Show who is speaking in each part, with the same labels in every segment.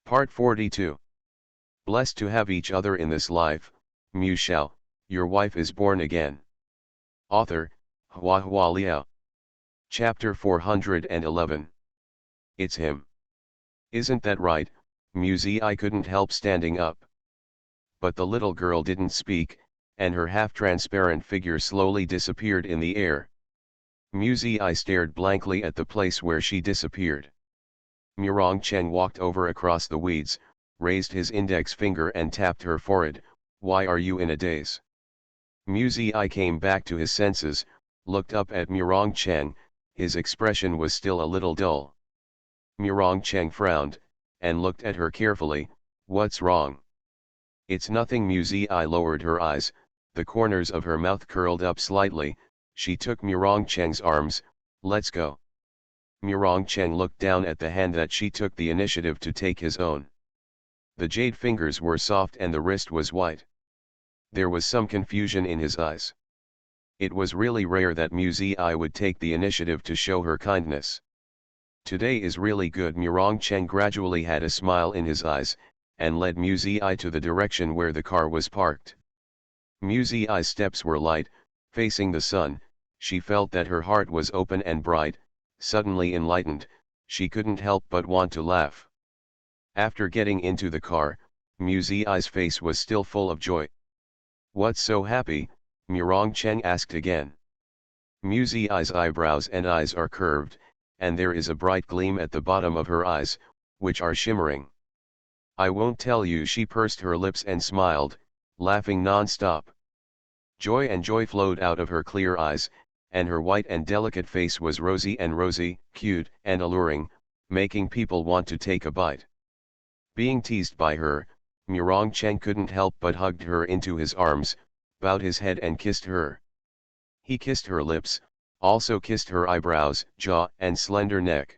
Speaker 1: Part 42. Blessed to have each other in this life, Mu Shao, your wife is born again. Author, Hua Liao. Chapter 411. It's him. Isn't that right, Muzi? I couldn't help standing up. But the little girl didn't speak, and her half-transparent figure slowly disappeared in the air. Muzi I stared blankly at the place where she disappeared. Murong Cheng walked over across the weeds, raised his index finger and tapped her forehead. Why are you in a daze? Muzi I came back to his senses, looked up at Murong Cheng. His expression was still a little dull. Murong Cheng frowned, and looked at her carefully. What's wrong? It's nothing. Muzi I lowered her eyes, the corners of her mouth curled up slightly. She took Murong Cheng's arms. Let's go. Murong Cheng looked down at the hand that she took the initiative to take his own. The jade fingers were soft and the wrist was white. There was some confusion in his eyes. It was really rare that Muzi I would take the initiative to show her kindness. Today is really good. Murong Cheng gradually had a smile in his eyes, and led Muzi I to the direction where the car was parked. Muzi I's steps were light, facing the sun. She felt that her heart was open and bright, suddenly enlightened. She couldn't help but want to laugh. After getting into the car, Muzi I's face was still full of joy. What's so happy? Murong Cheng asked again. Muzi I's eyebrows and eyes are curved, and there is a bright gleam at the bottom of her eyes, which are shimmering. I won't tell you. She pursed her lips and smiled, laughing non-stop. Joy and joy flowed out of her clear eyes, and her white and delicate face was rosy, cute and alluring, making people want to take a bite. Being teased by her, Murong Cheng couldn't help but hugged her into his arms, bowed his head and kissed her. He kissed her lips, also kissed her eyebrows, jaw and slender neck.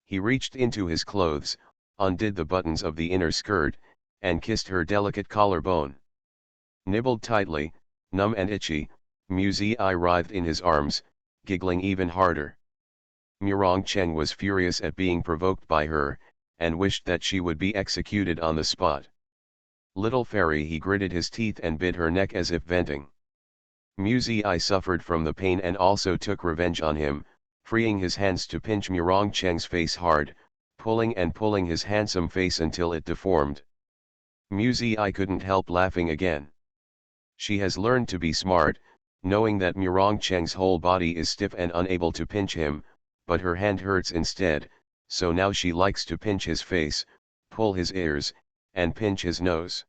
Speaker 1: He reached into his clothes, undid the buttons of the inner skirt, and kissed her delicate collarbone. Nibbled tightly, numb and itchy, Muzi I writhed in his arms, giggling even harder. Murong Cheng was furious at being provoked by her, and wished that she would be executed on the spot. Little fairy, he gritted his teeth and bit her neck as if venting. Muzi I suffered from the pain and also took revenge on him, freeing his hands to pinch Murong Cheng's face hard, pulling and pulling his handsome face until it deformed. Muzi I couldn't help laughing again. She has learned to be smart, knowing that Murong Cheng's whole body is stiff and unable to pinch him, but her hand hurts instead, so now she likes to pinch his face, pull his ears, and pinch his nose.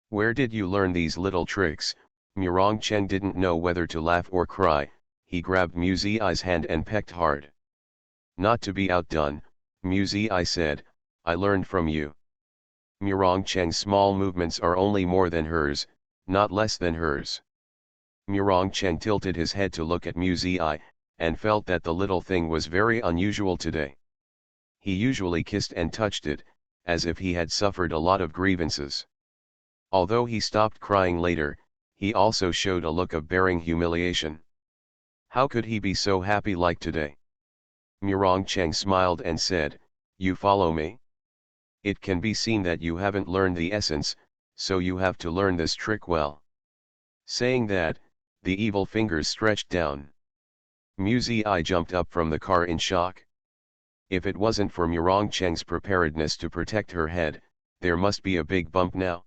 Speaker 1: Where did you learn these little tricks? Murong Cheng didn't know whether to laugh or cry. He grabbed Muzi I's hand and pecked hard. Not to be outdone, Muzi I said, I learned from you. Murong Cheng's small movements are only more than hers, not less than hers. Murong Cheng tilted his head to look at Muzi I, and felt that the little thing was very unusual today. He usually kissed and touched it, as if he had suffered a lot of grievances. Although he stopped crying later, he also showed a look of bearing humiliation. How could he be so happy like today? Murong Cheng smiled and said, you follow me? It can be seen that you haven't learned the essence, so you have to learn this trick well. Saying that, the evil fingers stretched down. Muzi I jumped up from the car in shock. If it wasn't for Murong Cheng's preparedness to protect her head, there must be a big bump now.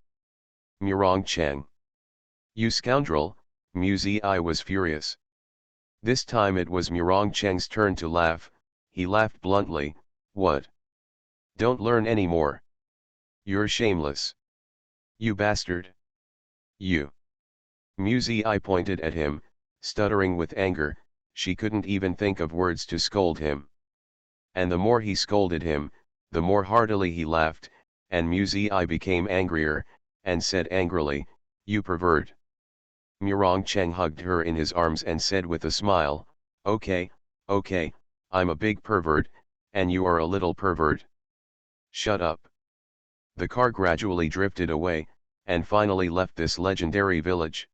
Speaker 1: Murong Cheng. You scoundrel, Muzi I was furious. This time it was Murong Cheng's turn to laugh. He laughed bluntly. What? Don't learn any more. You're shameless. You bastard. You. Muzi I pointed at him, stuttering with anger. She couldn't even think of words to scold him. And the more he scolded him, the more heartily he laughed, and Muzi I became angrier, and said angrily, you pervert. Murong Cheng hugged her in his arms and said with a smile, okay, I'm a big pervert, and you are a little pervert. Shut up. The car gradually drifted away, and finally left this legendary village.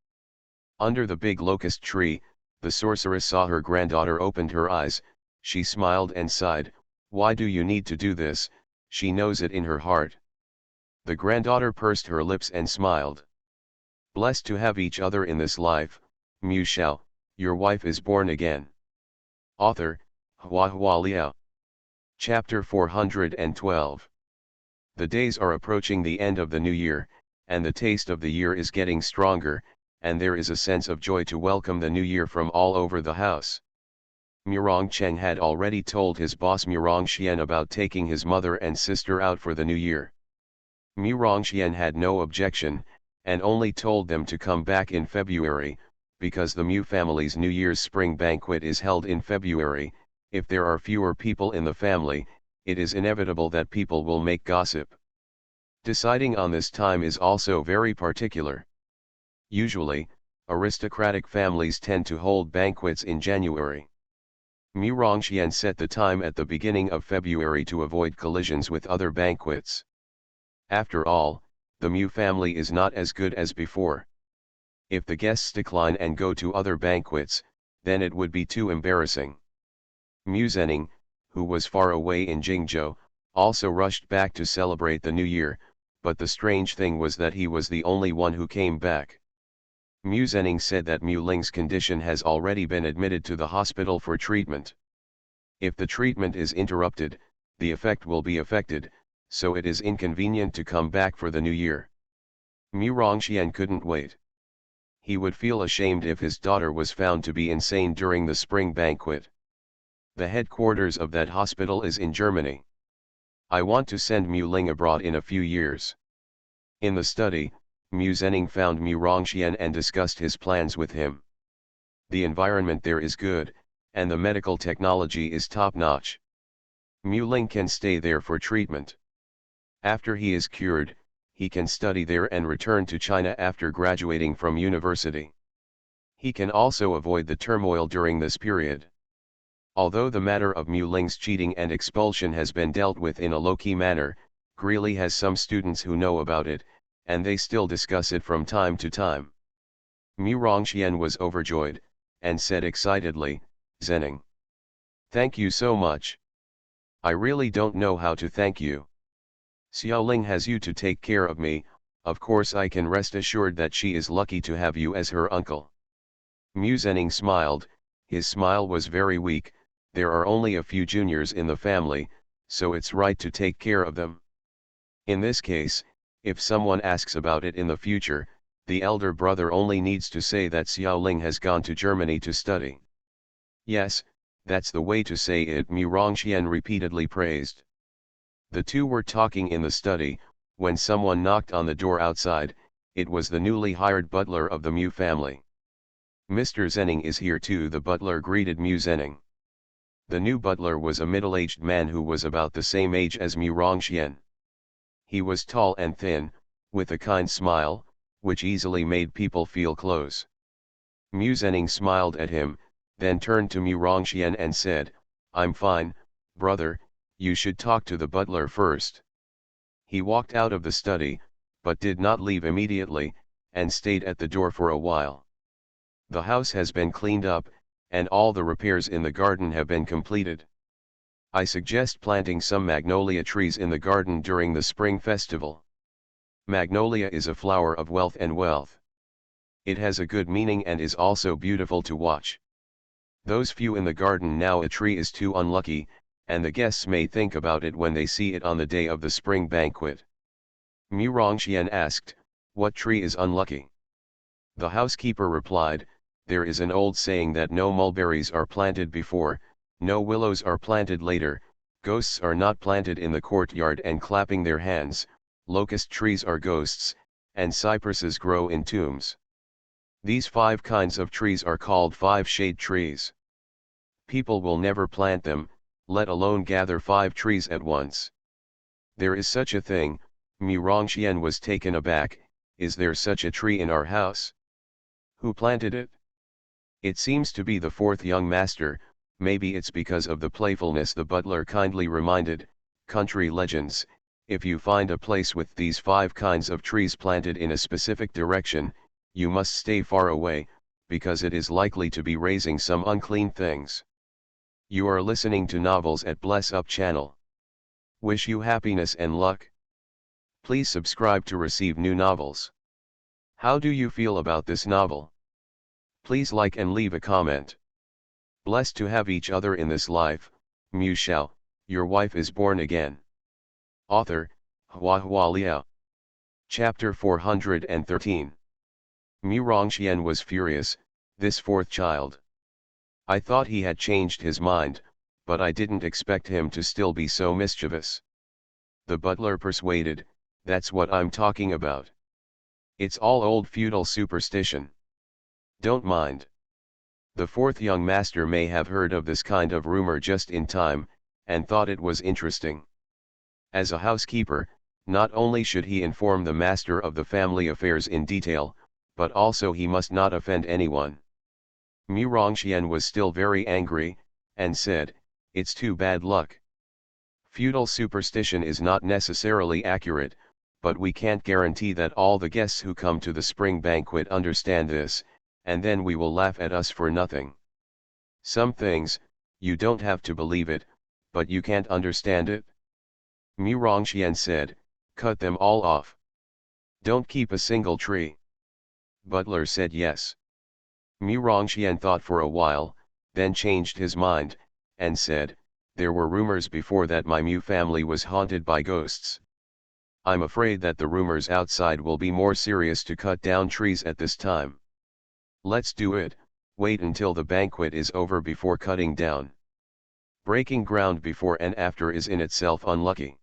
Speaker 1: Under the big locust tree, the sorceress saw her granddaughter opened her eyes. She smiled and sighed. Why do you need to do this, She knows it in her heart. The granddaughter pursed her lips and smiled. Blessed to have each other in this life, Shao, your wife is born again. Author, Hua Liao. Chapter 412. The days are approaching the end of the new year, and the taste of the year is getting stronger, and there is a sense of joy to welcome the new year from all over the house. Murong Cheng had already told his boss Murong Xian about taking his mother and sister out for the new year. Murong Xian had no objection, and only told them to come back in February, because the Mu family's New Year's spring banquet is held in February. If there are fewer people in the family, it is inevitable that people will make gossip. Deciding on this time is also very particular. Usually, aristocratic families tend to hold banquets in January. Murong Xian set the time at the beginning of February to avoid collisions with other banquets. After all, the Mu family is not as good as before. If the guests decline and go to other banquets, then it would be too embarrassing. Mu Zhenning, who was far away in Jingzhou, also rushed back to celebrate the new year, but the strange thing was that he was the only one who came back. Mu Zhenning said that Mu Ling's condition has already been admitted to the hospital for treatment. If the treatment is interrupted, the effect will be affected, so it is inconvenient to come back for the new year. Mu Rongxian couldn't wait. He would feel ashamed if his daughter was found to be insane during the spring banquet. The headquarters of that hospital is in Germany. I want to send Mu Ling abroad in a few years. In the study, Mu Zhenning found Mu Rongxian and discussed his plans with him. The environment there is good, and the medical technology is top-notch. Mu Ling can stay there for treatment. After he is cured, he can study there and return to China after graduating from university. He can also avoid the turmoil during this period. Although the matter of Mu Ling's cheating and expulsion has been dealt with in a low-key manner, Greeley has some students who know about it, and they still discuss it from time to time. Mu Rongxian was overjoyed, and said excitedly, "Zhenning, thank you so much. I really don't know how to thank you. Xiaoling has you to take care of me, of course I can rest assured that she is lucky to have you as her uncle." Mu Zhenning smiled. His smile was very weak. There are only a few juniors in the family, so it's right to take care of them. In this case, if someone asks about it in the future, the elder brother only needs to say that Xiaoling has gone to Germany to study. Yes, that's the way to say it, Mu Rongxian repeatedly praised. The two were talking in the study, when someone knocked on the door outside. It was the newly hired butler of the Mu family. "Mr. Zhenning is here too," the butler greeted Mu Zhenning. The new butler was a middle-aged man who was about the same age as Mu Rongxian. He was tall and thin, with a kind smile, which easily made people feel close. Mu Zhenning smiled at him, then turned to Mu Rongxian and said, "I'm fine, brother, you should talk to the butler first." He walked out of the study, but did not leave immediately, and stayed at the door for a while. The house has been cleaned up, and all the repairs in the garden have been completed. I suggest planting some magnolia trees in the garden during the spring festival. Magnolia is a flower of wealth and wealth. It has a good meaning and is also beautiful to watch. Those few in the garden now, a tree is too unlucky, and the guests may think about it when they see it on the day of the spring banquet. Mu Rongxian asked, "What tree is unlucky?" The housekeeper replied, "There is an old saying that no mulberries are planted before, no willows are planted later, ghosts are not planted in the courtyard and clapping their hands, locust trees are ghosts, and cypresses grow in tombs. These 5 kinds of trees are called 5 shade trees. People will never plant them, let alone gather 5 trees at once." "There is such a thing." Mu Rongxian was taken aback. "Is there such a tree in our house? Who planted it?" "It seems to be the 4th young master. Maybe it's because of the playfulness," the butler kindly reminded. "Country legends, if you find a place with these 5 kinds of trees planted in a specific direction, you must stay far away, because it is likely to be raising some unclean things." You are listening to Novels at Bless Up channel. Wish you happiness and luck. Please subscribe to receive new novels. How do you feel about this novel? Please like and leave a comment. Blessed to have each other in this life, Shao, your wife is born again. Author, HandsomeMaleLead. Chapter 413. Rongxian was furious, this fourth child. I thought he had changed his mind, but I didn't expect him to still be so mischievous. The butler persuaded, that's what I'm talking about. It's all old feudal superstition. Don't mind. The fourth young master may have heard of this kind of rumor just in time, and thought it was interesting. As a housekeeper, not only should he inform the master of the family affairs in detail, but also he must not offend anyone. Rongxian was still very angry, and said, it's too bad luck. Feudal superstition is not necessarily accurate, but we can't guarantee that all the guests who come to the spring banquet understand this, and then we will laugh at us for nothing. Some things, you don't have to believe it, but you can't understand it? Rongxian said, cut them all off. Don't keep a single tree. Butler said yes. Rongxian thought for a while, then changed his mind, and said, there were rumors before that my Mu family was haunted by ghosts. I'm afraid that the rumors outside will be more serious to cut down trees at this time. Let's do it, wait until the banquet is over before cutting down. Breaking ground before and after is in itself unlucky.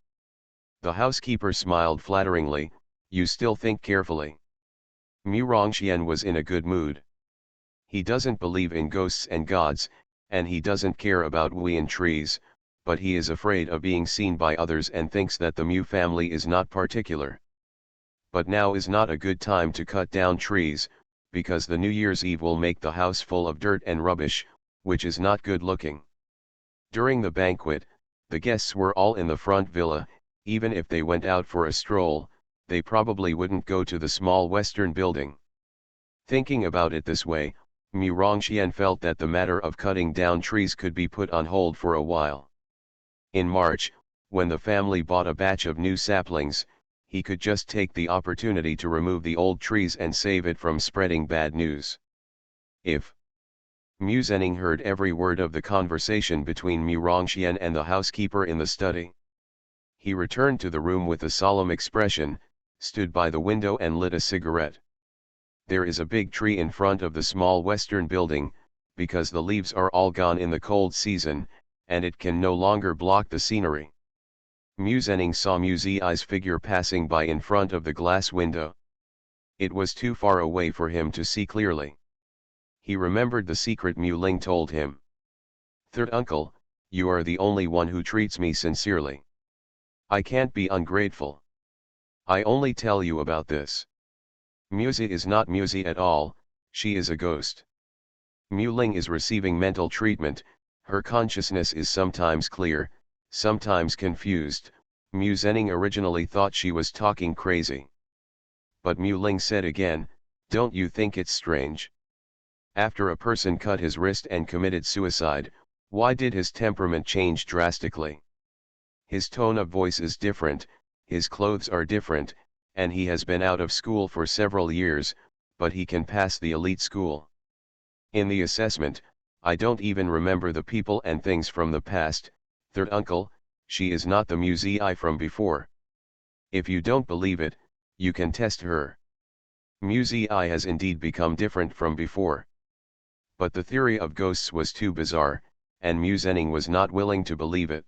Speaker 1: The housekeeper smiled flatteringly, you still think carefully. Rongxian was in a good mood. He doesn't believe in ghosts and gods, and he doesn't care about Wuyan trees, but he is afraid of being seen by others and thinks that the Mu family is not particular. But now is not a good time to cut down trees, because the New Year's Eve will make the house full of dirt and rubbish, which is not good looking. During the banquet, the guests were all in the front villa. Even if they went out for a stroll, they probably wouldn't go to the small western building. Thinking about it this way, Rongxian felt that the matter of cutting down trees could be put on hold for a while. In March, when the family bought a batch of new saplings, he could just take the opportunity to remove the old trees and save it from spreading bad news. If Mu Zhenning heard every word of the conversation between Rongxian and the housekeeper in the study. He returned to the room with a solemn expression, stood by the window and lit a cigarette. There is a big tree in front of the small western building, because the leaves are all gone in the cold season, and it can no longer block the scenery. Mu Zhenning saw Mu Zi's figure passing by in front of the glass window. It was too far away for him to see clearly. He remembered the secret Mu Ling told him. Third uncle, you are the only one who treats me sincerely. I can't be ungrateful. I only tell you about this. Muzi is not Muzi at all, she is a ghost. Mu Ling is receiving mental treatment, her consciousness is sometimes clear, sometimes confused. Mu Zhenning originally thought she was talking crazy. But Mu Ling said again, don't you think it's strange? After a person cut his wrist and committed suicide, why did his temperament change drastically? His tone of voice is different, his clothes are different, and he has been out of school for several years, but he can pass the elite school. In the assessment, I don't even remember the people and things from the past. Third uncle, she is not the Mu Zi from before. If you don't believe it, you can test her. Mu Zi has indeed become different from before. But the theory of ghosts was too bizarre, and Mu Zhenning was not willing to believe it.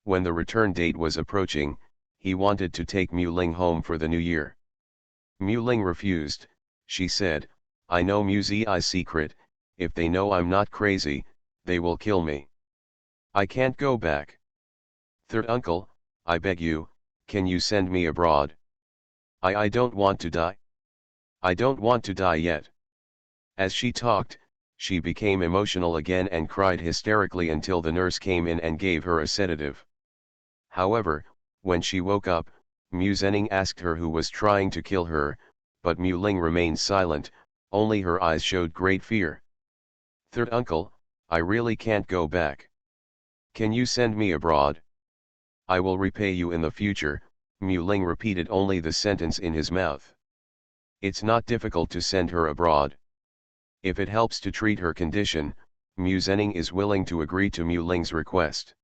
Speaker 1: When the return date was approaching, he wanted to take Mu Ling home for the new year. Mu Ling refused. She said, I know Mu Zi's secret, if they know I'm not crazy, they will kill me. I can't go back. Third uncle, I beg you, can you send me abroad? I don't want to die. I don't want to die yet. As she talked, she became emotional again and cried hysterically until the nurse came in and gave her a sedative. However, when she woke up, Mu Zhenning asked her who was trying to kill her, but Mu Ling remained silent, only her eyes showed great fear. Third uncle, I really can't go back. Can you send me abroad? I will repay you in the future. Mu Ling repeated only the sentence in his mouth. It's not difficult to send her abroad. If it helps to treat her condition, Mu Zhenning is willing to agree to Mu Ling's request.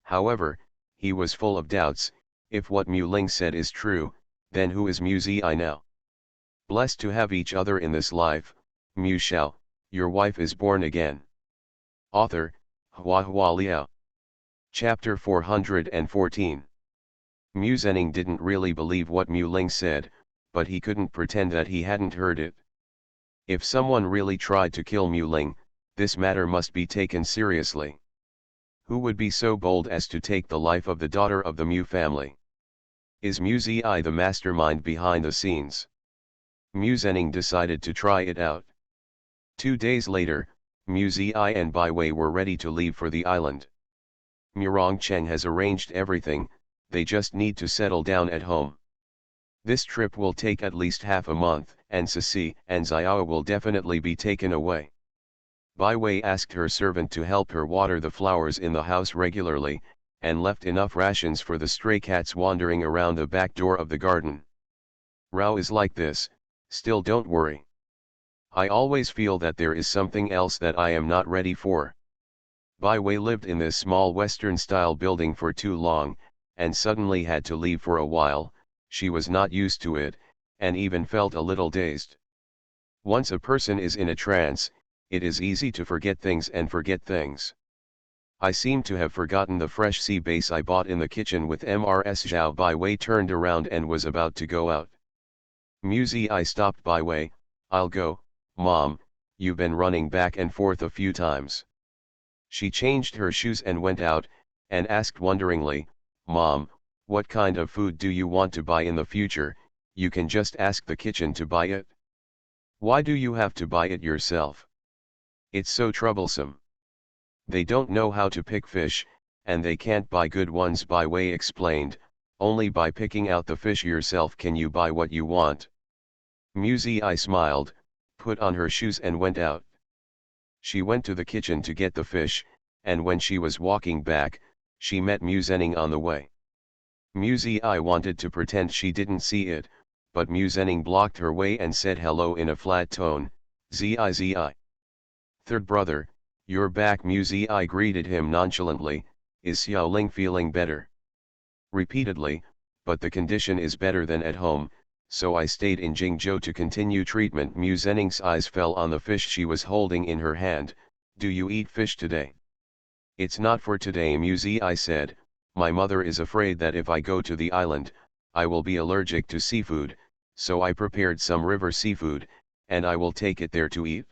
Speaker 1: However, he was full of doubts. If what Mu Ling said is true, then who is Mu Zi now? Blessed to have each other in this life, Mu Shao, your wife is born again. Author, Hua Liao. Chapter 414. Mu Zhenning didn't really believe what Mu Ling said, but he couldn't pretend that he hadn't heard it. If someone really tried to kill Mu Ling, this matter must be taken seriously. Who would be so bold as to take the life of the daughter of the Mu family? Is Mu Zi the mastermind behind the scenes? Mu Zhenning decided to try it out. 2 days later, Mu Zi and Bai Wei were ready to leave for the island. Mu Rongcheng has arranged everything, they just need to settle down at home. This trip will take at least half a month, and Sisi and Xiao will definitely be taken away. Bai Wei asked her servant to help her water the flowers in the house regularly, and left enough rations for the stray cats wandering around the back door of the garden. Rao is like this, still don't worry. I always feel that there is something else that I am not ready for. Bai Wei lived in this small Western-style building for too long, and suddenly had to leave for a while. She was not used to it, and even felt a little dazed. Once a person is in a trance, it is easy to forget things and forget things. I seem to have forgotten the fresh sea base I bought in the kitchen with Mrs. Zhao. Bai Wei turned around and was about to go out. Mu Zi stopped Bai Wei. I'll go, Mom, you've been running back and forth a few times. She changed her shoes and went out, and asked wonderingly, Mom, what kind of food do you want to buy in the future? You can just ask the kitchen to buy it. Why do you have to buy it yourself? It's so troublesome. They don't know how to pick fish, and they can't buy good ones. Bai Wei explained, only by picking out the fish yourself can you buy what you want. Mu Zi smiled, put on her shoes and went out. She went to the kitchen to get the fish, and when she was walking back, she met Mu Zhenning on the way. Mu Zi wanted to pretend she didn't see it, but Mu Zhenning blocked her way and said hello in a flat tone, Zi. Third brother, you're back. Mu Zi greeted him nonchalantly. Is Xiaoling feeling better? Repeatedly, but the condition is better than at home, so I stayed in Jingzhou to continue treatment. Mu Zhenning's eyes fell on the fish she was holding in her hand. Do you eat fish today? It's not for today, Mu Zi said. My mother is afraid that if I go to the island, I will be allergic to seafood, so I prepared some river seafood, and I will take it there to eat.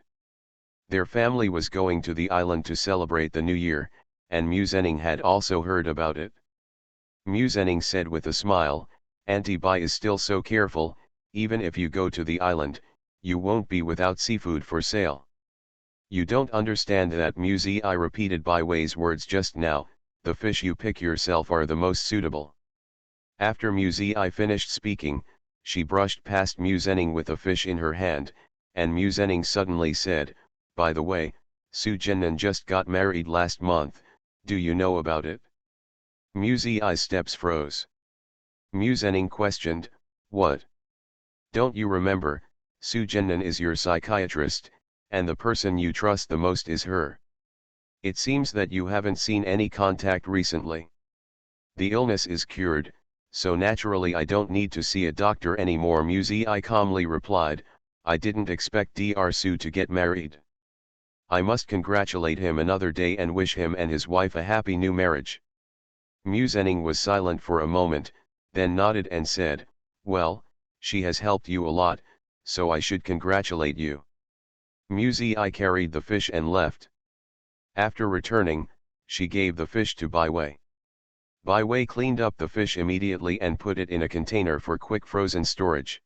Speaker 1: Their family was going to the island to celebrate the new year, and Mu Zhenning had also heard about it. Mu Zhenning said with a smile, Auntie Bai is still so careful, even if you go to the island, you won't be without seafood for sale. You don't understand that. Mu Zi repeated Bai Wei's words just now, the fish you pick yourself are the most suitable. After Mu Zi finished speaking, she brushed past Mu Zhenning with a fish in her hand, and Mu Zhenning suddenly said, by the way, Su Jiannan just got married last month, do you know about it? Mu Zi's steps froze. Mu Zhenning questioned, what? Don't you remember, Su Jiannan is your psychiatrist, and the person you trust the most is her. It seems that you haven't seen any contact recently. The illness is cured, so naturally I don't need to see a doctor anymore. Mu Zi calmly replied, I didn't expect Dr. Su to get married. I must congratulate him another day and wish him and his wife a happy new marriage. Mu Zhenning was silent for a moment, then nodded and said, well, she has helped you a lot, so I should congratulate you. Mu Zi carried the fish and left. After returning, she gave the fish to Bai Wei. Bai Wei cleaned up the fish immediately and put it in a container for quick frozen storage.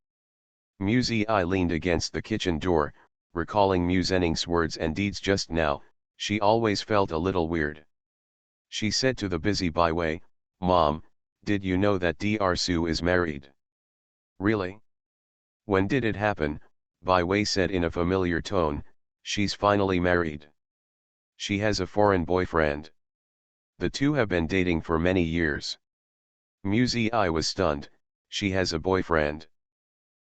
Speaker 1: Mu Zi leaned against the kitchen door, recalling Mu Zhenning's words and deeds just now. She always felt a little weird. She said to the busy Bai Wei, Mom, did you know that Dr. Su is married? Really? When did it happen? Bai Wei said in a familiar tone, she's finally married. She has a foreign boyfriend. The two have been dating for many years. Muzi was stunned. She has a boyfriend.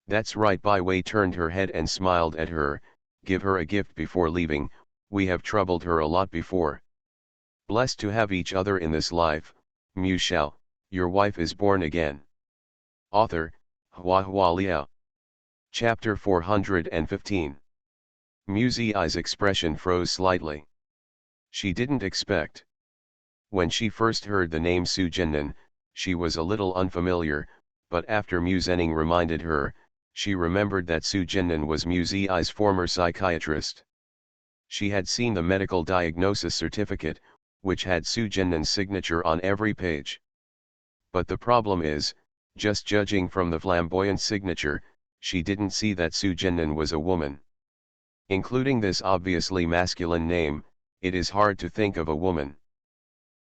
Speaker 1: That's right. Bai Wei turned her head and smiled at her. Give her a gift before leaving, we have troubled her a lot before. Blessed to have each other in this life, Mu Shao, your wife is born again. Author, Hua Liao. Chapter 415. Muzi's expression froze slightly. She didn't expect. When she first heard the name Su Jinnan, she was a little unfamiliar, but after Mu Zhenning reminded her, she remembered that Su Jinnan was Muzi's former psychiatrist. She had seen the medical diagnosis certificate, which had Su Jinnan's signature on every page. But the problem is, just judging from the flamboyant signature, she didn't see that Su Jinnan was a woman. Including this obviously masculine name, it is hard to think of a woman.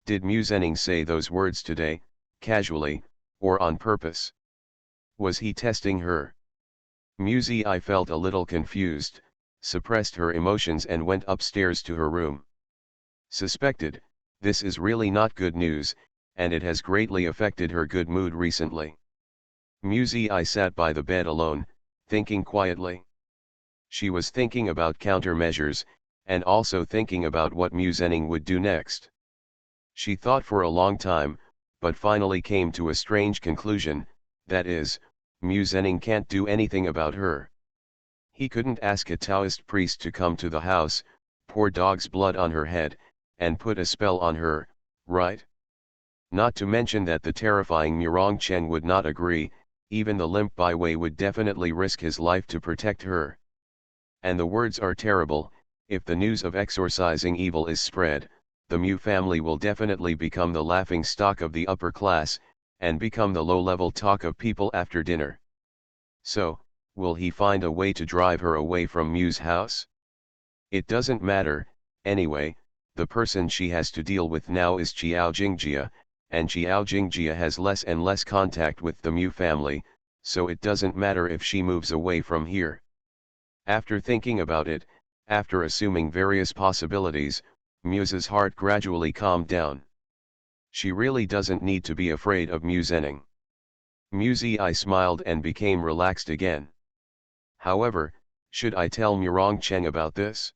Speaker 1: Did Mu Zhenning say those words today, casually, or on purpose? Was he testing her? Muzi felt a little confused, suppressed her emotions and went upstairs to her room. Suspected, this is really not good news, and it has greatly affected her good mood recently. Muzi sat by the bed alone, thinking quietly. She was thinking about countermeasures, and also thinking about what Mu Zhenning would do next. She thought for a long time, but finally came to a strange conclusion, that is, Mu Zhenning can't do anything about her. He couldn't ask a Taoist priest to come to the house, pour dog's blood on her head, and put a spell on her, right? Not to mention that the terrifying Murong Chen would not agree, even the limp Bai Wei would definitely risk his life to protect her. And the words are terrible, if the news of exorcising evil is spread, the Mu family will definitely become the laughing stock of the upper class, and become the low-level talk of people after dinner. So, will he find a way to drive her away from Mu's house? It doesn't matter, anyway, the person she has to deal with now is Qiao Jingjia, and Qiao Jingjia has less and less contact with the Mu family, so it doesn't matter if she moves away from here. After thinking about it, after assuming various possibilities, Mu's heart gradually calmed down. She really doesn't need to be afraid of Mu Zhenning. Muzi smiled and became relaxed again. However, should I tell Murong Cheng about this?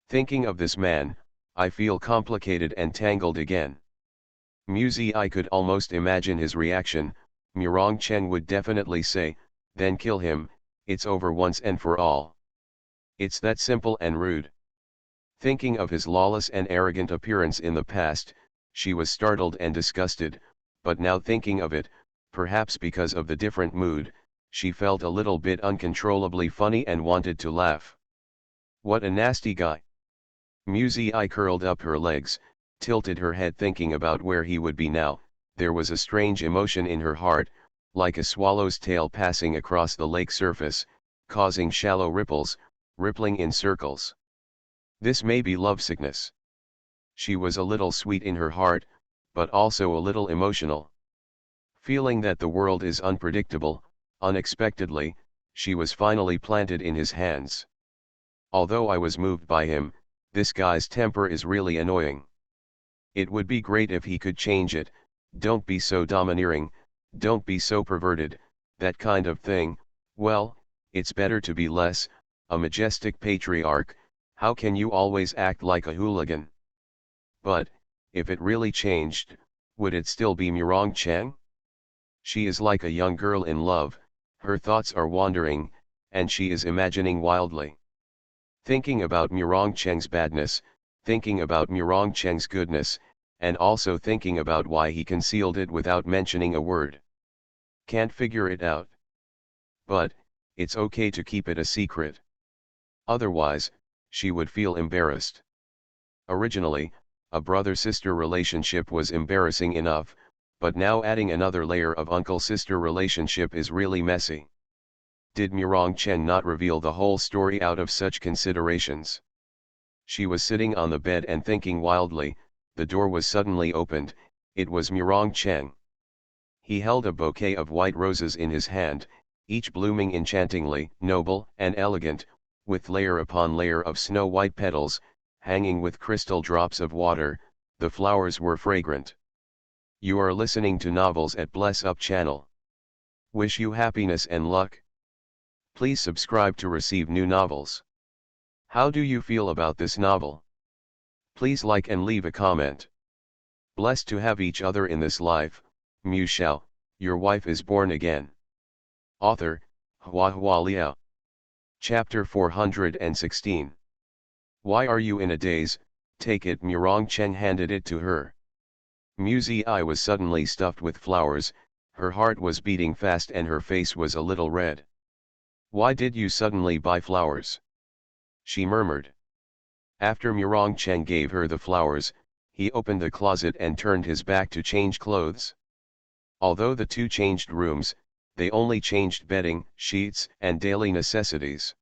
Speaker 1: Thinking of this man, I feel complicated and tangled again. Muzi could almost imagine his reaction. Murong Chen would definitely say, then kill him, it's over once and for all. It's that simple and rude. Thinking of his lawless and arrogant appearance in the past, she was startled and disgusted, but now thinking of it, perhaps because of the different mood, she felt a little bit uncontrollably funny and wanted to laugh. What a nasty guy. Muzi curled up her legs, tilted her head thinking about where he would be now. There was a strange emotion in her heart, like a swallow's tail passing across the lake surface, causing shallow ripples, rippling in circles. This may be lovesickness. She was a little sweet in her heart, but also a little emotional. Feeling that the world is unpredictable, unexpectedly, she was finally planted in his hands. Although I was moved by him, this guy's temper is really annoying. It would be great if he could change it. Don't be so domineering, don't be so perverted, that kind of thing. Well, it's better to be less, a majestic patriarch. How can you always act like a hooligan? But, if it really changed, would it still be Murong Cheng? She is like a young girl in love, her thoughts are wandering, and she is imagining wildly. Thinking about Murong Cheng's badness, thinking about Murong Cheng's goodness, and also thinking about why he concealed it without mentioning a word. Can't figure it out. But, it's okay to keep it a secret. Otherwise, she would feel embarrassed. Originally, a brother-sister relationship was embarrassing enough, but now adding another layer of uncle-sister relationship is really messy. Did Murong Chen not reveal the whole story out of such considerations? She was sitting on the bed and thinking wildly. The door was suddenly opened. It was Murong Chen. He held a bouquet of white roses in his hand, each blooming enchantingly, noble and elegant, with layer upon layer of snow-white petals, hanging with crystal drops of water. The flowers were fragrant. You are listening to Novels at Bless Up channel. Wish you happiness and luck. Please subscribe to receive new novels. How do you feel about this novel? Please like and leave a comment. Blessed to have each other in this life, Shao, your wife is born again. Author, HandsomeMaleLead. Chapter 416. Why are you in a daze? Take it. Murong Cheng handed it to her. Mu's eye was suddenly stuffed with flowers, her heart was beating fast and her face was a little red. Why did you suddenly buy flowers? She murmured. After Murong Cheng gave her the flowers, he opened the closet and turned his back to change clothes. Although the two changed rooms, they only changed bedding, sheets, and daily necessities.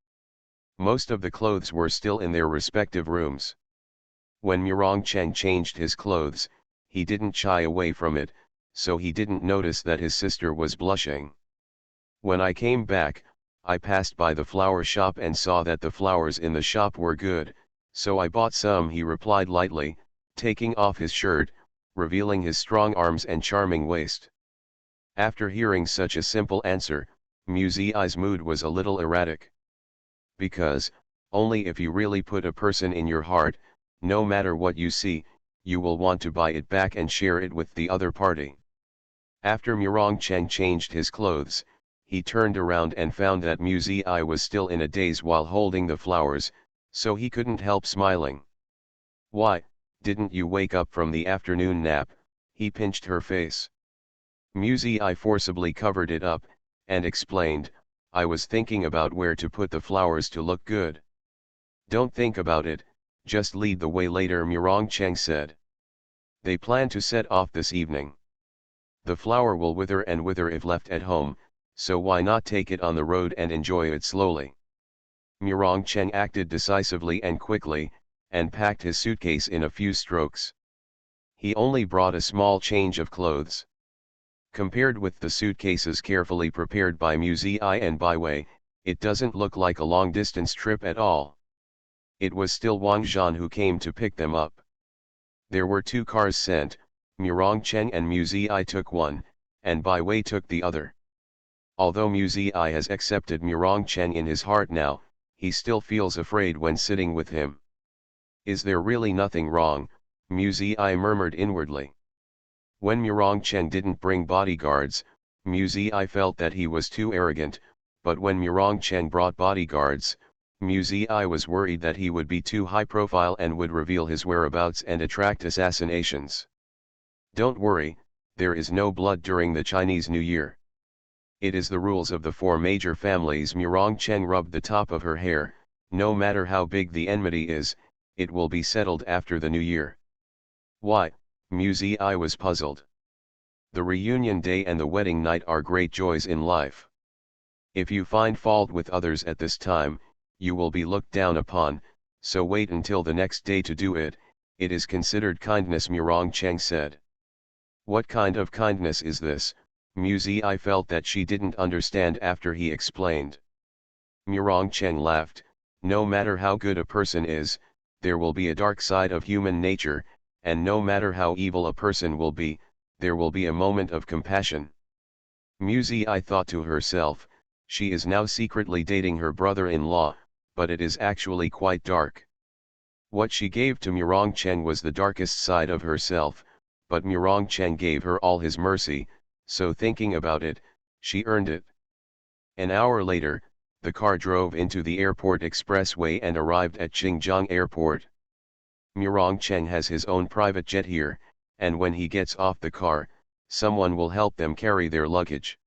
Speaker 1: Most of the clothes were still in their respective rooms. When Murong Cheng changed his clothes, he didn't shy away from it, so he didn't notice that his sister was blushing. When I came back, I passed by the flower shop and saw that the flowers in the shop were good, so I bought some, he replied lightly, taking off his shirt, revealing his strong arms and charming waist. After hearing such a simple answer, Mu's eye's mood was a little erratic. Because, only if you really put a person in your heart, no matter what you see, you will want to buy it back and share it with the other party. After Murong Cheng changed his clothes, he turned around and found that Mu's eye was still in a daze while holding the flowers, so he couldn't help smiling. Why, didn't you wake up from the afternoon nap? He pinched her face. Mu's eye forcibly covered it up, and explained, I was thinking about where to put the flowers to look good. Don't think about it, just lead the way later, Murong Cheng said. They plan to set off this evening. The flower will wither and wither if left at home, so why not take it on the road and enjoy it slowly? Murong Cheng acted decisively and quickly, and packed his suitcase in a few strokes. He only brought a small change of clothes. Compared with the suitcases carefully prepared by Mu's eye and Baiwei, it doesn't look like a long-distance trip at all. It was still Wang Zhan who came to pick them up. There were 2 cars sent, Murong Cheng and Mu's eye took one, and Baiwei took the other. Although Mu's eye has accepted Murong Cheng in his heart now, he still feels afraid when sitting with him. Is there really nothing wrong? Mu's eye murmured inwardly. When Murong Cheng didn't bring bodyguards, Mu's eye felt that he was too arrogant, but when Murong Cheng brought bodyguards, Mu's eye was worried that he would be too high profile and would reveal his whereabouts and attract assassinations. Don't worry, there is no blood during the Chinese New Year. It is the rules of the 4 major families. Murong Cheng rubbed the top of her hair. No matter how big the enmity is, it will be settled after the New Year. Why? Mu's eye was puzzled. The reunion day and the wedding night are great joys in life. If you find fault with others at this time, you will be looked down upon, so wait until the next day to do it. It is considered kindness, Murong Cheng said. What kind of kindness is this? Mu's eye felt that she didn't understand after he explained. Murong Cheng laughed. No matter how good a person is, there will be a dark side of human nature, and no matter how evil a person will be, there will be a moment of compassion. Mu's eye thought to herself, she is now secretly dating her brother-in-law, but it is actually quite dark. What she gave to Murong Cheng was the darkest side of herself, but Murong Cheng gave her all his mercy, so thinking about it, she earned it. An hour later, the car drove into the airport expressway and arrived at Xinjiang Airport. Murong Cheng has his own private jet here, and when he gets off the car, someone will help them carry their luggage.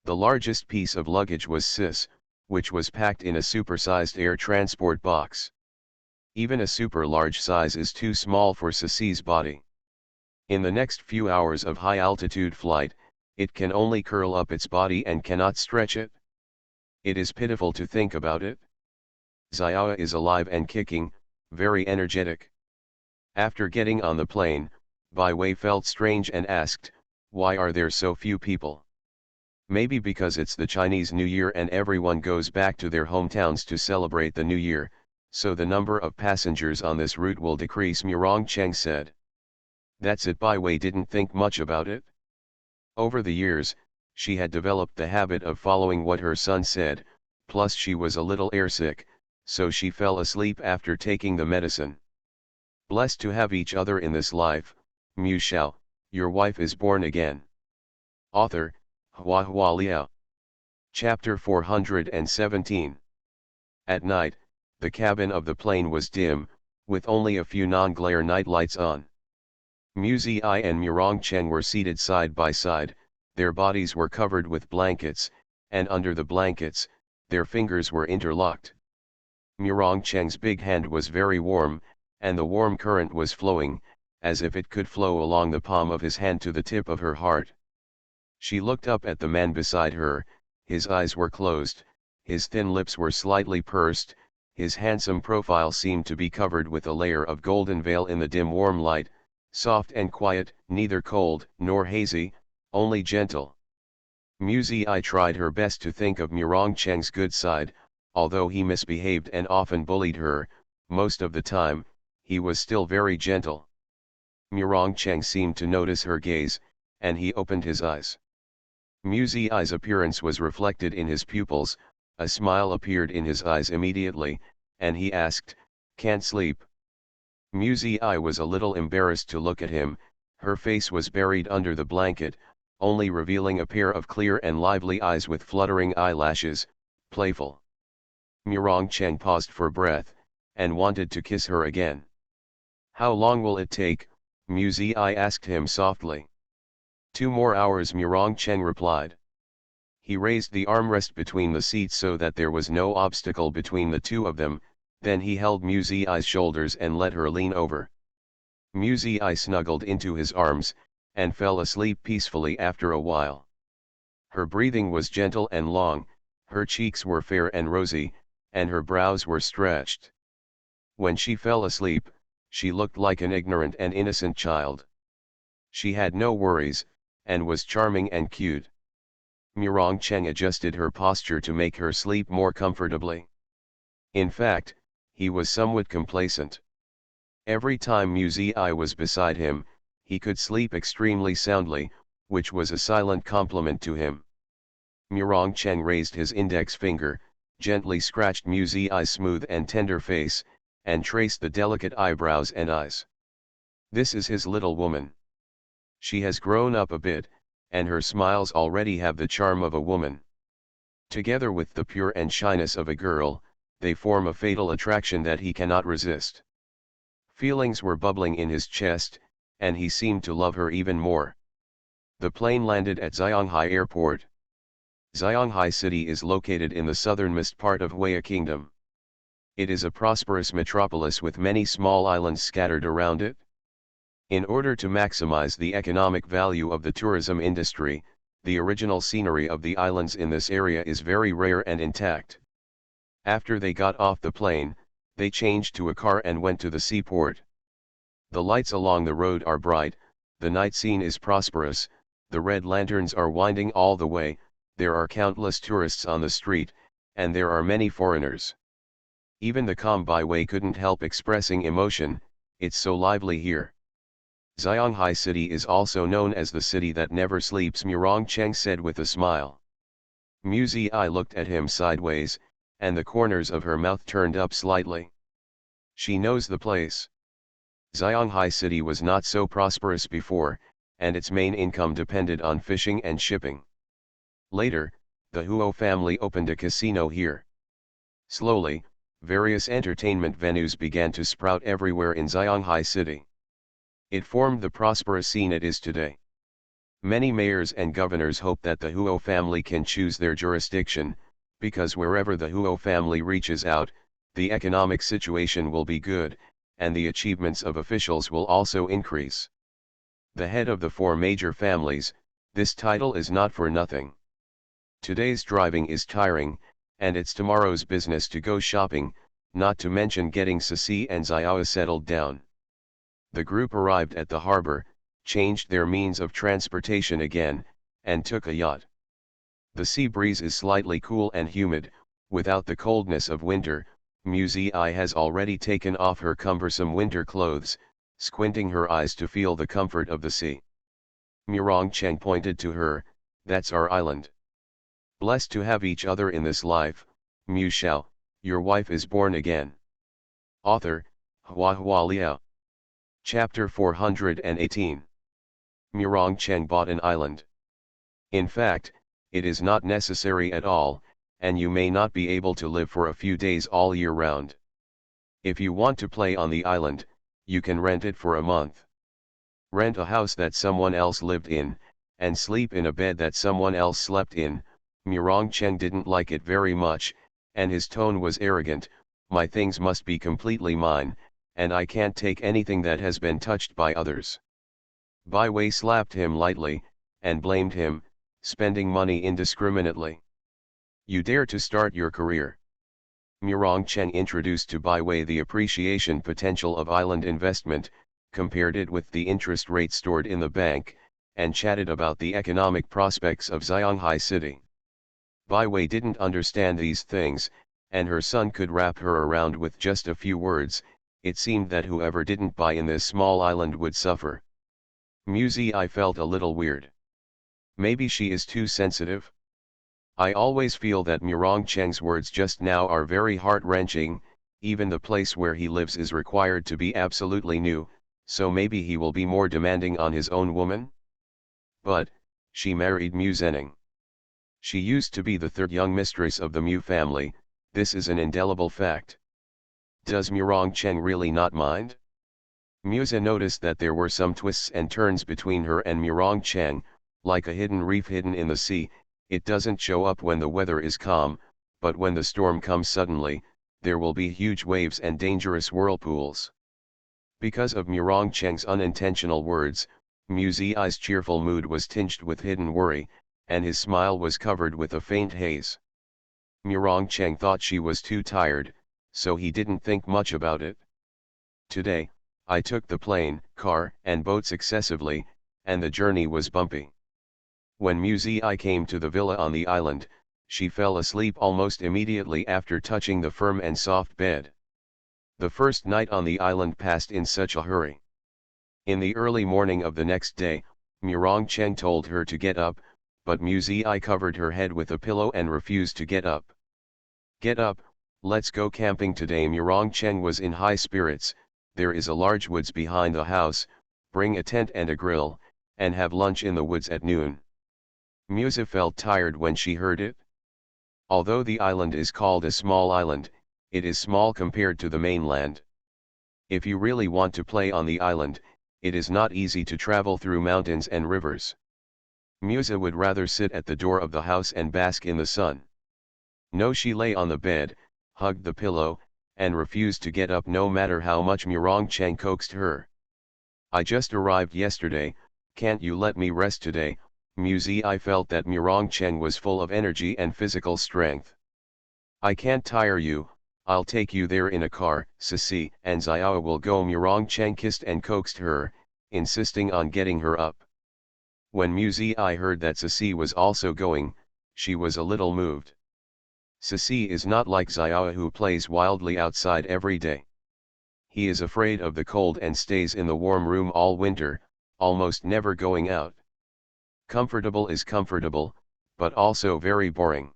Speaker 1: The largest piece of luggage was Sis, which was packed in a supersized air transport box. Even a super large size is too small for Sis's body. In the next few hours of high-altitude flight, it can only curl up its body and cannot stretch it. It is pitiful to think about it. Xiao is alive and kicking, very energetic. After getting on the plane, Baiwei felt strange and asked, why are there so few people? Maybe because it's the Chinese New Year and everyone goes back to their hometowns to celebrate the New Year, so the number of passengers on this route will decrease, Murong Cheng said. That's it. Bai Wei didn't think much about it. Over the years, she had developed the habit of following what her son said, plus she was a little airsick, so she fell asleep after taking the medicine. Blessed to have each other in this life, Mu Shao, your wife is born again. Author, Hua Liao. Chapter 417. At night, the cabin of the plane was dim, with only a few non-glare night lights on. Mu Zi and Murong Cheng were seated side by side, their bodies were covered with blankets, and under the blankets, their fingers were interlocked. Murong Cheng's big hand was very warm, and the warm current was flowing, as if it could flow along the palm of his hand to the tip of her heart. She looked up at the man beside her, his eyes were closed, his thin lips were slightly pursed, his handsome profile seemed to be covered with a layer of golden veil in the dim warm light, soft and quiet, neither cold nor hazy, only gentle. Mu Zi tried her best to think of Murong Cheng's good side, although he misbehaved and often bullied her, most of the time, he was still very gentle. Murong Cheng seemed to notice her gaze, and he opened his eyes. Mu Zi's appearance was reflected in his pupils, a smile appeared in his eyes immediately, and he asked, "Can't sleep?" Mu Zi was a little embarrassed to look at him, her face was buried under the blanket, only revealing a pair of clear and lively eyes with fluttering eyelashes, playful. Murong Cheng paused for breath, and wanted to kiss her again. "How long will it take?" Mu Zi asked him softly. 2 more hours, Murong Cheng replied. He raised the armrest between the seats so that there was no obstacle between the two of them, then he held Mu Zi's shoulders and let her lean over. Mu Zi snuggled into his arms, and fell asleep peacefully after a while. Her breathing was gentle and long, her cheeks were fair and rosy, and her brows were stretched. When she fell asleep, she looked like an ignorant and innocent child. She had no worries, and was charming and cute. Murong Cheng adjusted her posture to make her sleep more comfortably. In fact, he was somewhat complacent. Every time Mu Zi was beside him, he could sleep extremely soundly, which was a silent compliment to him. Murong Cheng raised his index finger, gently scratched Mu Zi's smooth and tender face, and traced the delicate eyebrows and eyes. "This is his little woman. She has grown up a bit, and her smiles already have the charm of a woman. Together with the pure and shyness of a girl, they form a fatal attraction that he cannot resist." Feelings were bubbling in his chest, and he seemed to love her even more. The plane landed at Xianghai Airport. Xianghai City is located in the southernmost part of Huia Kingdom. It is a prosperous metropolis with many small islands scattered around it. In order to maximize the economic value of the tourism industry, the original scenery of the islands in this area is very rare and intact. After they got off the plane, they changed to a car and went to the seaport. The lights along the road are bright, the night scene is prosperous, the red lanterns are winding all the way, there are countless tourists on the street, and there are many foreigners. Even the calm Bai Wei couldn't help expressing emotion, it's so lively here. Xianghai City is also known as the city that never sleeps, Murong Cheng said with a smile. Mu Zi looked at him sideways, and the corners of her mouth turned up slightly. She knows the place. Xianghai City was not so prosperous before, and its main income depended on fishing and shipping. Later, the Huo family opened a casino here. Slowly, various entertainment venues began to sprout everywhere in Xianghai City. It formed the prosperous scene it is today. Many mayors and governors hope that the Huo family can choose their jurisdiction, because wherever the Huo family reaches out, the economic situation will be good, and the achievements of officials will also increase. The head of the 4 major families, this title is not for nothing. Today's driving is tiring, and it's tomorrow's business to go shopping, not to mention getting Sisi and Xiao settled down. The group arrived at the harbor, changed their means of transportation again, and took a yacht. The sea breeze is slightly cool and humid, without the coldness of winter. Mu Zi has already taken off her cumbersome winter clothes, squinting her eyes to feel the comfort of the sea. Murong-Cheng pointed to her, "That's our island. Blessed to have each other in this life, Mu Shao, your wife is born again." Author, Hua Liao. Chapter 418. Murong-Cheng bought an island. In fact, it is not necessary at all, and you may not be able to live for a few days all year round. If you want to play on the island, you can rent it for a month. Rent a house that someone else lived in, and sleep in a bed that someone else slept in. Murong-Cheng didn't like it very much, and his tone was arrogant. "My things must be completely mine, and I can't take anything that has been touched by others." Bai Wei slapped him lightly, and blamed him, spending money indiscriminately. "You dare to start your career?" Murong-Cheng introduced to Bai Wei the appreciation potential of island investment, compared it with the interest rate stored in the bank, and chatted about the economic prospects of Xianghai City. Bai Wei didn't understand these things, and her son could wrap her around with just a few words. It seemed that whoever didn't buy in this small island would suffer. I felt a little weird. Maybe she is too sensitive? I always feel that Murong-Cheng's words just now are very heart-wrenching. Even the place where he lives is required to be absolutely new, so maybe he will be more demanding on his own woman? But, she married Mu Zhenning. She used to be the third young mistress of the Mu family. This is an indelible fact. Does Murong-Cheng really not mind? Musa noticed that there were some twists and turns between her and Murong-Cheng, like a hidden reef hidden in the sea. It doesn't show up when the weather is calm, but when the storm comes suddenly, there will be huge waves and dangerous whirlpools. Because of Murong-Cheng's unintentional words, Mu Ziyi's cheerful mood was tinged with hidden worry, and his smile was covered with a faint haze. Murong-Cheng thought she was too tired, so he didn't think much about it. "Today, I took the plane, car, and boat successively, and the journey was bumpy. When Mu Ziyi came to the villa on the island, she fell asleep almost immediately after touching the firm and soft bed. The first night on the island passed in such a hurry. In the early morning of the next day, Murong-Cheng told her to get up, but Mu Ziyi covered her head with a pillow and refused to get up. "Get up, let's go camping today." Murong-Cheng was in high spirits. "There is a large woods behind the house, bring a tent and a grill, and have lunch in the woods at noon." Musa felt tired when she heard it. Although the island is called a small island, it is small compared to the mainland. If you really want to play on the island, it is not easy to travel through mountains and rivers. Musa would rather sit at the door of the house and bask in the sun. No, she lay on the bed, hugged the pillow, and refused to get up no matter how much Murong-Cheng coaxed her. "I just arrived yesterday, can't you let me rest today?" Mu Ziyi felt that Murong-Cheng was full of energy and physical strength. "I can't tire you, I'll take you there in a car. Sisi and Xiao will go." Murong-Cheng kissed and coaxed her, insisting on getting her up. When Mu Ziyi heard that Sisi was also going, she was a little moved. Sisi is not like Xiao, who plays wildly outside every day. He is afraid of the cold and stays in the warm room all winter, almost never going out. Comfortable is comfortable, but also very boring.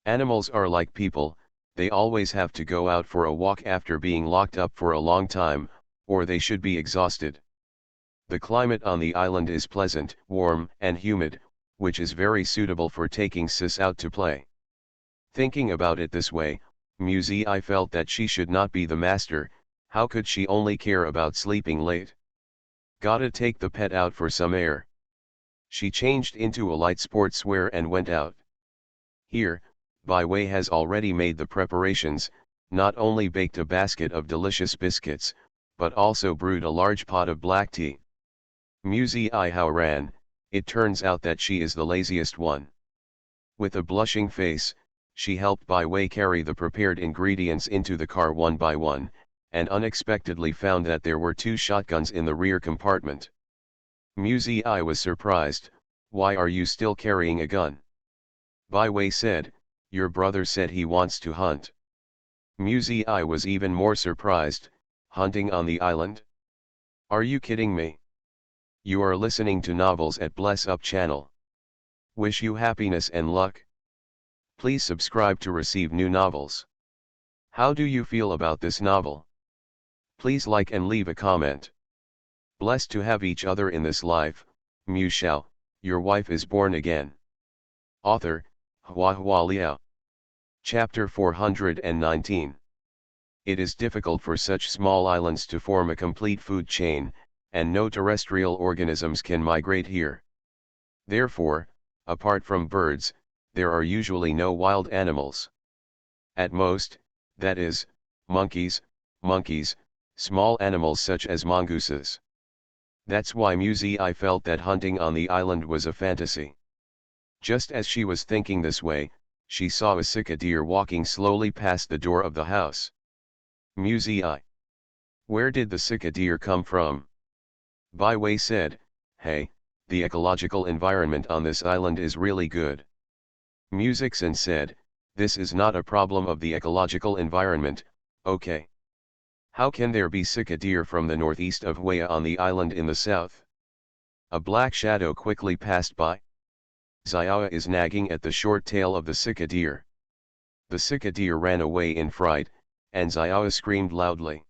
Speaker 1: Animals are like people, they always have to go out for a walk after being locked up for a long time, or they should be exhausted. The climate on the island is pleasant, warm, and humid, which is very suitable for taking Sis out to play. Thinking about it this way, Mu Ziyi felt that she should not be the master. How could she only care about sleeping late? Gotta take the pet out for some air. She changed into a light sportswear and went out. Here, Bai Wei has already made the preparations, not only baked a basket of delicious biscuits, but also brewed a large pot of black tea. Mu Ziyi ran, it turns out that she is the laziest one. With a blushing face, she helped Bai Wei carry the prepared ingredients into the car one by one, and unexpectedly found that there were 2 shotguns in the rear compartment. Mu Ziyi was surprised. "Why are you still carrying a gun?" Bai Wei said, "Your brother said he wants to hunt." Mu Ziyi was even more surprised. "Hunting on the island?" Are you kidding me? You are listening to novels at Bless Up channel. Wish you happiness and luck. Please subscribe to receive new novels. How do you feel about this novel? Please like and leave a comment. Blessed to have each other in this life, Shao, your wife is born again. Author, HandsomeMaleLead. Chapter 419. It is difficult for such small islands to form a complete food chain, and no terrestrial organisms can migrate here. Therefore, apart from birds, there are usually no wild animals. At most, that is, monkeys, small animals such as mongooses. That's why Musei felt that hunting on the island was a fantasy. Just as she was thinking this way, she saw a cicada walking slowly past the door of the house. Musei. Where did the cicada come from? Bai Wei said, "Hey, the ecological environment on this island is really good." Musixon said, "This is not a problem of the ecological environment, okay. How can there be cicada from the northeast of Huaya on the island in the south?" A black shadow quickly passed by. Xiao is nagging at the short tail of the cicada. The cicada ran away in fright, and Xiao screamed loudly.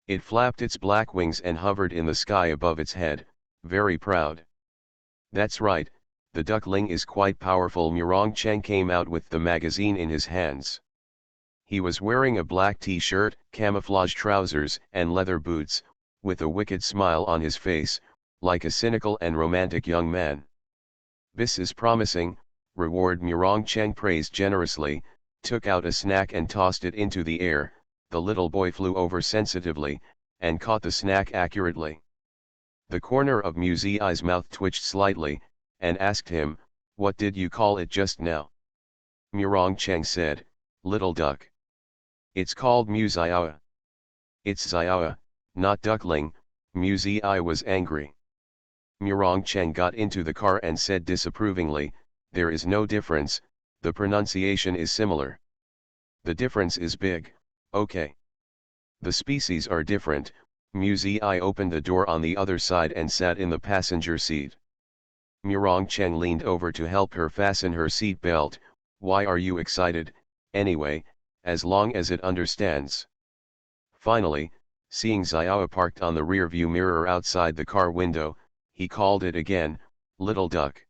Speaker 1: It flapped its black wings and hovered in the sky above its head, very proud. "That's right, the duckling is quite powerful." Murong Cheng came out with the magazine in his hands. He was wearing a black t-shirt, camouflage trousers, and leather boots, with a wicked smile on his face, like a cynical and romantic young man. "This is promising, reward." Murong Cheng praised generously, took out a snack and tossed it into the air. The little boy flew over sensitively, and caught the snack accurately. The corner of Musei's mouth twitched slightly, and asked him, "What did you call it just now?" Murong Cheng said, "Little duck." "It's called Musei." "It's Xiao, not duckling." Musei was angry. Murong Cheng got into the car and said disapprovingly, "There is no difference, the pronunciation is similar." "The difference is big, okay. The species are different." Musei opened the door on the other side and sat in the passenger seat. Murong Cheng leaned over to help her fasten her seat belt. "Why are you excited, anyway, as long as it understands?" Finally, seeing Xiao parked on the rearview mirror outside the car window, he called it again, "Little duck."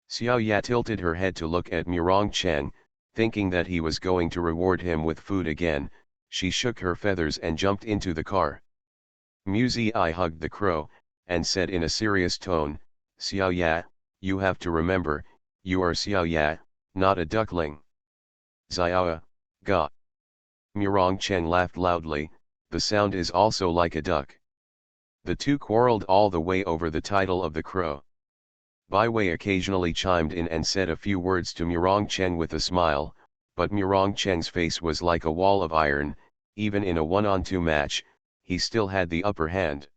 Speaker 1: Xiao Ya tilted her head to look at Murong Cheng, thinking that he was going to reward him with food again. She shook her feathers and jumped into the car. Musei hugged the crow, and said in a serious tone, "Xiao Ya, you have to remember, you are Xiao Ya, not a duckling." "Xiao, ga." Murong Cheng laughed loudly, "The sound is also like a duck." The two quarreled all the way over the title of the crow. Bai Wei occasionally chimed in and said a few words to Murong Cheng with a smile, but Murong Cheng's face was like a wall of iron. Even in a one-on-two match, he still had the upper hand.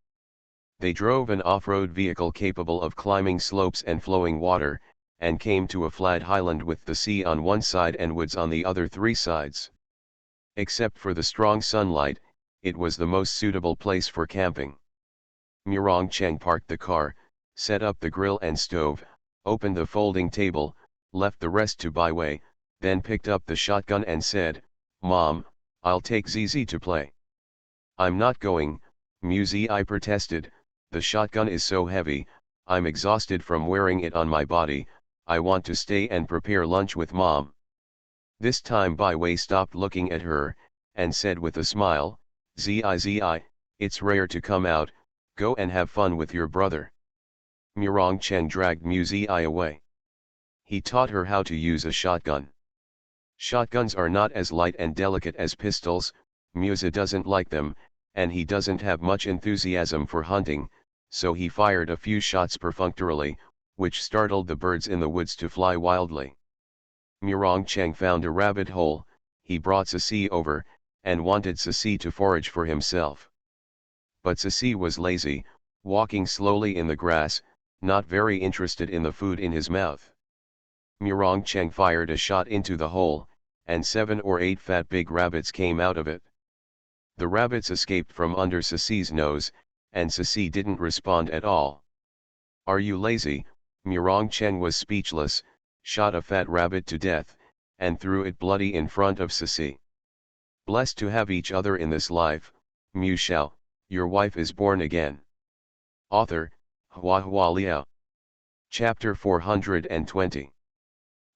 Speaker 1: They drove an off-road vehicle capable of climbing slopes and flowing water, and came to a flat highland with the sea on one side and woods on the other three sides. Except for the strong sunlight, it was the most suitable place for camping. Murong Cheng parked the car, set up the grill and stove, opened the folding table, left the rest to Bai Wei, then picked up the shotgun and said, "Mom, I'll take ZZ to play." "I'm not going," Musei protested, "the shotgun is so heavy, I'm exhausted from wearing it on my body, I want to stay and prepare lunch with Mom." This time Bai Wei stopped looking at her, and said with a smile, "Zi, it's rare to come out, go and have fun with your brother." Murong Cheng dragged Musei away. He taught her how to use a shotgun. Shotguns are not as light and delicate as pistols. Musei doesn't like them, and he doesn't have much enthusiasm for hunting, so he fired a few shots perfunctorily, which startled the birds in the woods to fly wildly. Murong Cheng found a rabbit hole. He brought Sisi over, and wanted Sisi to forage for himself. But Sisi was lazy, walking slowly in the grass, not very interested in the food in his mouth. Murong Cheng fired a shot into the hole, and 7 or 8 fat big rabbits came out of it. The rabbits escaped from under Sisi's nose, and Sisi didn't respond at all. Are you lazy? Murong Cheng was speechless, shot a fat rabbit to death, and threw it bloody in front of Sisi. Blessed to have each other in this life, Mu Shao, your wife is born again. Author, Hua Liao. Chapter 420.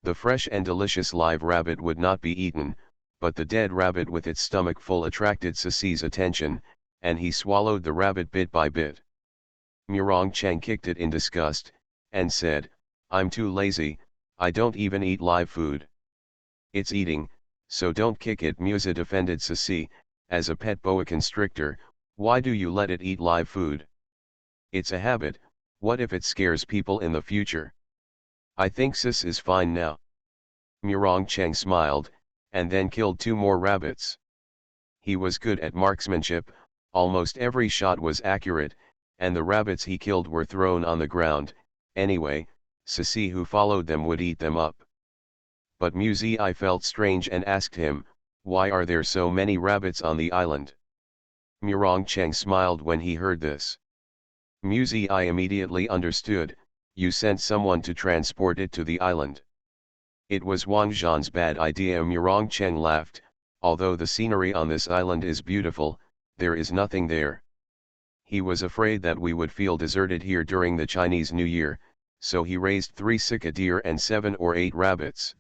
Speaker 1: The fresh and delicious live rabbit would not be eaten, but the dead rabbit with its stomach full attracted Sisi's attention, and he swallowed the rabbit bit by bit. Murong Cheng kicked it in disgust, and said, I'm too lazy, I don't even eat live food. It's eating, so don't kick it. Musa defended Sisi, as a pet boa constrictor, why do you let it eat live food? It's a habit, what if it scares people in the future? I think Sis is fine now. Murong Cheng smiled, and then killed 2 more rabbits. He was good at marksmanship, almost every shot was accurate, and the rabbits he killed were thrown on the ground. Anyway, Sisi who followed them would eat them up. But Muzi felt strange and asked him, why are there so many rabbits on the island? Murong Cheng smiled when he heard this. Muzi immediately understood, you sent someone to transport it to the island. It was Wang Zhan's bad idea. Murong Cheng laughed, although the scenery on this island is beautiful, there is nothing there. He was afraid that we would feel deserted here during the Chinese New Year, so he raised 3 sika deer and 7 or 8 rabbits.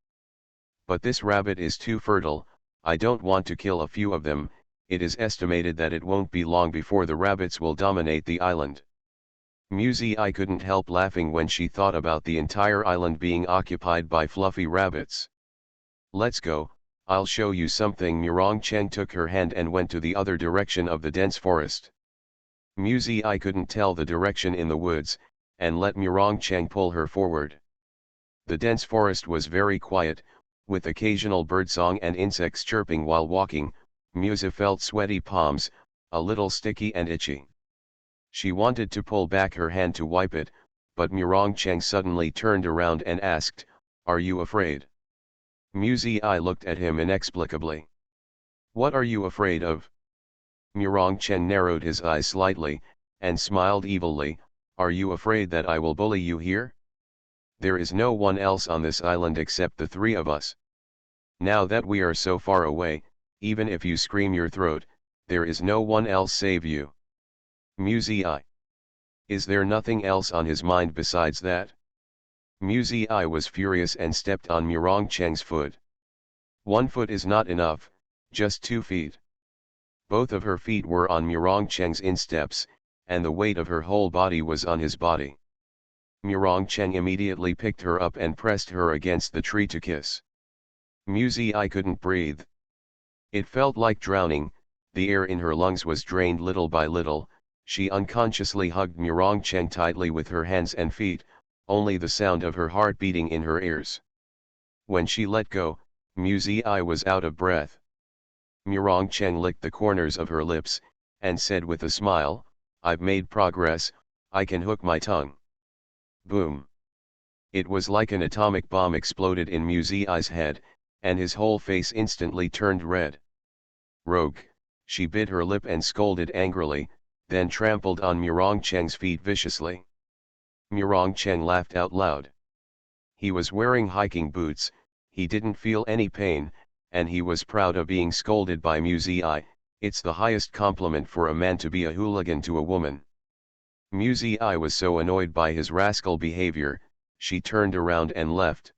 Speaker 1: But this rabbit is too fertile, I don't want to kill a few of them. It is estimated that it won't be long before the rabbits will dominate the island. Muzi couldn't help laughing when she thought about the entire island being occupied by fluffy rabbits. Let's go, I'll show you something. Murong Cheng took her hand and went to the other direction of the dense forest. Muzi couldn't tell the direction in the woods, and let Murong Cheng pull her forward. The dense forest was very quiet, with occasional birdsong and insects chirping while walking. Musa felt sweaty palms, a little sticky and itchy. She wanted to pull back her hand to wipe it, but Murong Cheng suddenly turned around and asked, are you afraid? Muzi looked at him inexplicably. What are you afraid of? Murong Cheng narrowed his eyes slightly, and smiled evilly, are you afraid that I will bully you here? There is no one else on this island except the 3 of us. Now that we are so far away, even if you scream your throat, there is no one else save you. Muzi Is there nothing else on his mind besides that? Muzi was furious and stepped on Murong Cheng's foot. 1 foot is not enough, just 2 feet. Both of her feet were on Murong Cheng's insteps, and the weight of her whole body was on his body. Murong Cheng immediately picked her up and pressed her against the tree to kiss. Muzi couldn't breathe. It felt like drowning, the air in her lungs was drained little by little. She unconsciously hugged Murong Cheng tightly with her hands and feet, only the sound of her heart beating in her ears. When she let go, Muzi was out of breath. Murong Cheng licked the corners of her lips, and said with a smile, I've made progress, I can hook my tongue. Boom. It was like an atomic bomb exploded in Muzi's head, and his whole face instantly turned red. Rogue, she bit her lip and scolded angrily, then trampled on Murong Cheng's feet viciously. Murong Cheng laughed out loud. He was wearing hiking boots, he didn't feel any pain, and he was proud of being scolded by Muzi. It's the highest compliment for a man to be a hooligan to a woman. Muzi was so annoyed by his rascal behavior, she turned around and left.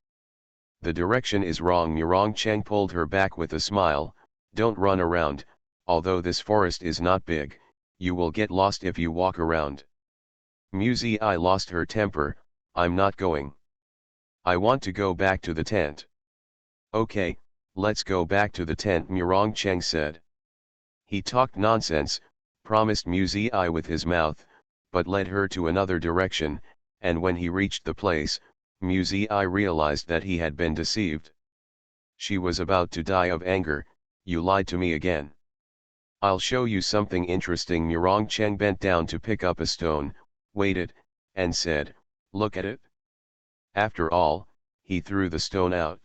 Speaker 1: The direction is wrong. Murong Cheng pulled her back with a smile, don't run around, although this forest is not big, you will get lost if you walk around. Muzi lost her temper, I'm not going. I want to go back to the tent. Okay, let's go back to the tent, Murong Cheng said. He talked nonsense, promised Muzi with his mouth, but led her to another direction, and when he reached the place, Muzi realized that he had been deceived. She was about to die of anger, you lied to me again. I'll show you something interesting. Murong Cheng bent down to pick up a stone, waited, and said, look at it. After all, he threw the stone out.